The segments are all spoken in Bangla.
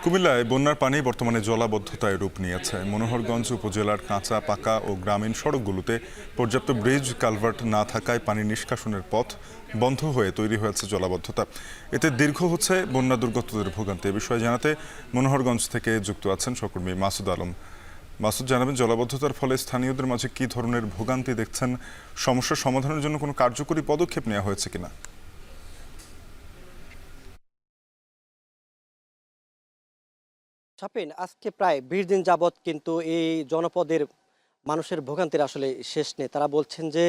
কুমিল্লায় বন্যার পানি বর্তমানে জলাবদ্ধতায় রূপ নিয়েছে। মনোহরগঞ্জ উপজেলার কাঁচা পাকা ও গ্রামীণ সড়কগুলোতে পর্যাপ্ত ব্রিজ কালভার্ট না থাকায় পানি নিষ্কাশনের পথ বন্ধ হয়ে তৈরি হয়েছে জলাবদ্ধতা। এতে দীর্ঘ হচ্ছে বন্যা দুর্গতদের ভোগান্তি। এ বিষয়ে জানাতে মনোহরগঞ্জ থেকে যুক্ত আছেন সহকর্মী মাসুদ আলম। মাসুদ, জানাবেন জলাবদ্ধতার ফলে স্থানীয়দের মাঝে কী ধরনের ভোগান্তি দেখছেন? সমস্যার সমাধানের জন্য কোনো কার্যকরী পদক্ষেপ নেওয়া হয়েছে কিনা? ছাপিন আজকে প্রায় ২০ দিন যাবৎ কিন্তু এই জনপদের মানুষের ভোগান্তির আসলে শেষ নেই। তারা বলছেন যে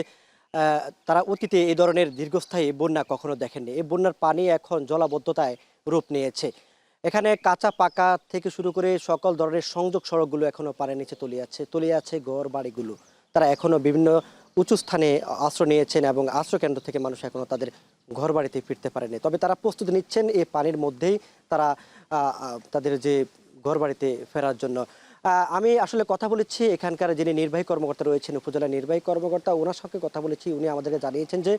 তারা অতীতে এই ধরনের দীর্ঘস্থায়ী বন্যা কখনো দেখেননি। এই বন্যার পানি এখন জলাবদ্ধতায় রূপ নিয়েছে। এখানে কাঁচা পাকা থেকে শুরু করে সকল ধরনের সংযোগ সড়কগুলো এখনো পানির নিচে তলিয়ে আছে ঘর বাড়িগুলো। তারা এখনো বিভিন্ন উঁচু স্থানে আশ্রয় নিয়েছেন এবং আশ্রয় কেন্দ্র থেকে মানুষ এখনো তাদের ঘর বাড়িতে ফিরতে পারেনি। তবে তারা প্রস্তুতি নিচ্ছেন এই পানির মধ্যেই তারা তাদের যে ঘরবাড়িতে ফেরার জন্য। আমি আসলে কথা বলেছি এখানকার যিনি নির্বাহী কর্মকর্তা রয়েছেন, উপজেলা নির্বাহী কর্মকর্তা, ওনার সঙ্গে কথা বলেছি। উনি আমাদেরকে জানিয়েছেন যে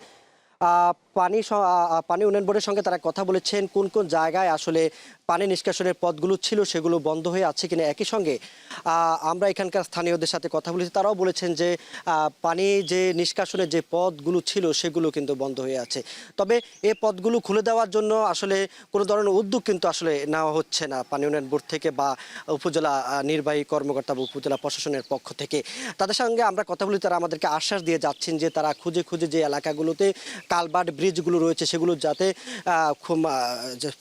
পানি উন্নয়ন বোর্ডের সঙ্গে তারা কথা বলেছেন কোন কোন জায়গায় আসলে পানি নিষ্কাশনের পথগুলো ছিল সেগুলো বন্ধ হয়ে আছে কিনা। একই সঙ্গে আমরা এখানকার স্থানীয়দের সাথে কথা বলেছি, তারাও বলেছেন যে পানি যে নিষ্কাশনের যে পথগুলো ছিল সেগুলো কিন্তু বন্ধ হয়ে আছে। তবে এই পথগুলো খুলে দেওয়ার জন্য আসলে কোনো ধরনের উদ্যোগ কিন্তু আসলে নেওয়া হচ্ছে না পানি উন্নয়ন বোর্ড থেকে বা উপজেলা নির্বাহী কর্মকর্তা বা উপজেলা প্রশাসনের পক্ষ থেকে। তাদের সঙ্গে আমরা কথা বলি, তারা আমাদেরকে আশ্বাস দিয়ে যাচ্ছেন যে তারা খুঁজে খুঁজে যে এলাকাগুলোতে কালভার্ট ব্রিজগুলো রয়েছে সেগুলো যাতে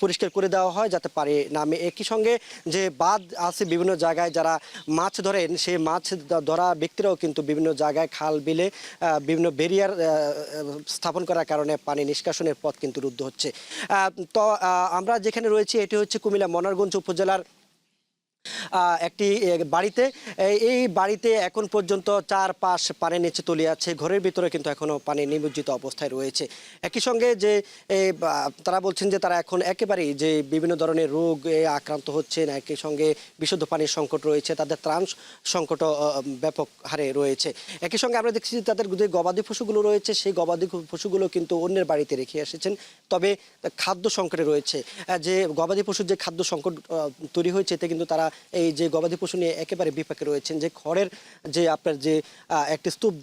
পরিষ্কার করে দেওয়া হয়, যাতে পারে নামে। একই সঙ্গে যে বাঁধ আছে বিভিন্ন জায়গায় যারা মাছ ধরেন সেই মাছ ধরা ব্যক্তিরাও কিন্তু বিভিন্ন জায়গায় খাল বিলে বিভিন্ন ব্যারিয়ার স্থাপন করার কারণে পানি নিষ্কাশনের পথ কিন্তু রুদ্ধ হচ্ছে। তো আমরা যেখানে রয়েছি এটি হচ্ছে কুমিল্লা মনোহরগঞ্জ উপজেলার একটি বাড়িতে। এই বাড়িতে এখন পর্যন্ত ৪-৫ পানির নিচে তলিয়ে আছে। ঘরের ভিতরে কিন্তু এখনো পানি নিমজ্জিত অবস্থায় রয়েছে। একই সঙ্গে যে তারা বলছেন যে তারা এখন একেবারেই যে বিভিন্ন ধরনের রোগ আক্রান্ত হচ্ছেন, একই সঙ্গে বিশুদ্ধ পানির সংকট রয়েছে, তাদের ত্রাণ সংকট ব্যাপক হারে রয়েছে। একই সঙ্গে আমরা দেখছি তাদের যে গবাদি পশুগুলো রয়েছে সেই গবাদি পশুগুলো কিন্তু অন্যের বাড়িতে রেখে এসেছেন। তবে খাদ্য সংকটে রয়েছে, যে গবাদি পশুর যে খাদ্য সংকট তৈরি হয়েছে এতে কিন্তু তারা এই যে গবাদি পশু নিয়ে একেবারে বিপাকে রয়েছেন। যে খড়ের যে আপনার যে একটি স্তূপ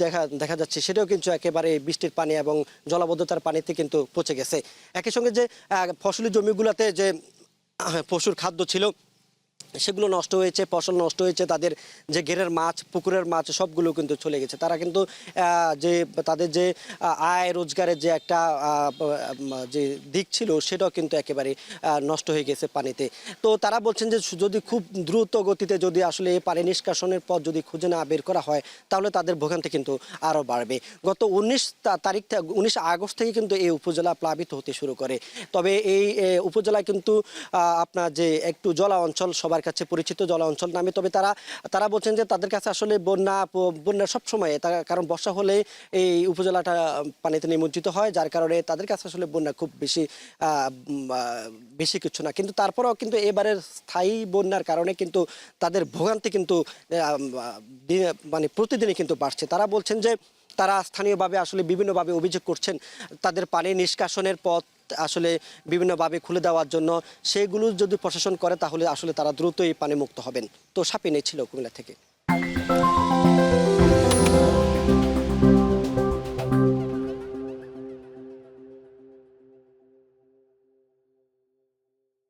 দেখা যাচ্ছে সেটাও কিন্তু একেবারে বৃষ্টির পানি এবং জলাবদ্ধতার পানিতে কিন্তু পচে গেছে। একই সঙ্গে যে ফসলি জমিগুলোতে যে পশুর খাদ্য ছিল সেগুলো নষ্ট হয়েছে, ফসল নষ্ট হয়েছে, তাদের যে ঘেরের মাছ পুকুরের মাছ সবগুলো কিন্তু চলে গেছে। তারা কিন্তু যে তাদের যে আয় রোজগারের যে একটা যে দিক ছিল সেটাও কিন্তু একেবারে নষ্ট হয়ে গেছে পানিতে। তো তারা বলছেন যে যদি খুব দ্রুত গতিতে যদি আসলে এই পানি নিষ্কাশনের পথ যদি খুঁজে না বের করা হয় তাহলে তাদের ভোগান্তি কিন্তু আরও বাড়বে। গত 19 আগস্ট থেকে কিন্তু এই উপজেলা প্লাবিত হতে শুরু করে। তবে এই উপজেলায় কিন্তু আপনার যে একটু জলা অঞ্চল সবার কাছে পরিচিত জলা অঞ্চল নামে। তবে তারা বলছেন যে তাদের কাছে আসলে বন্যা সবসময়, কারণ বর্ষা হলে এই উপজেলাটা পানিতে নিমজ্জিত হয়, যার কারণে তাদের কাছে আসলে বন্যা খুব বেশি কিছু না। কিন্তু তারপরেও কিন্তু এবারের স্থায়ী বন্যার কারণে কিন্তু তাদের ভোগান্তি কিন্তু মানে প্রতিদিনই কিন্তু বাড়ছে। তারা বলছেন যে তারা স্থানীয়ভাবে আসলে বিভিন্নভাবে অভিযোগ করছেন তাদের পানি নিষ্কাশনের পথ আসলে বিভিন্নভাবে খুলে দেওয়ার জন্য। সেগুলো যদি প্রশাসন করে তাহলে আসলে তারা দ্রুতই পানি মুক্ত হবেন। তো সাপিনে ছিল কুমিল্লা থেকে।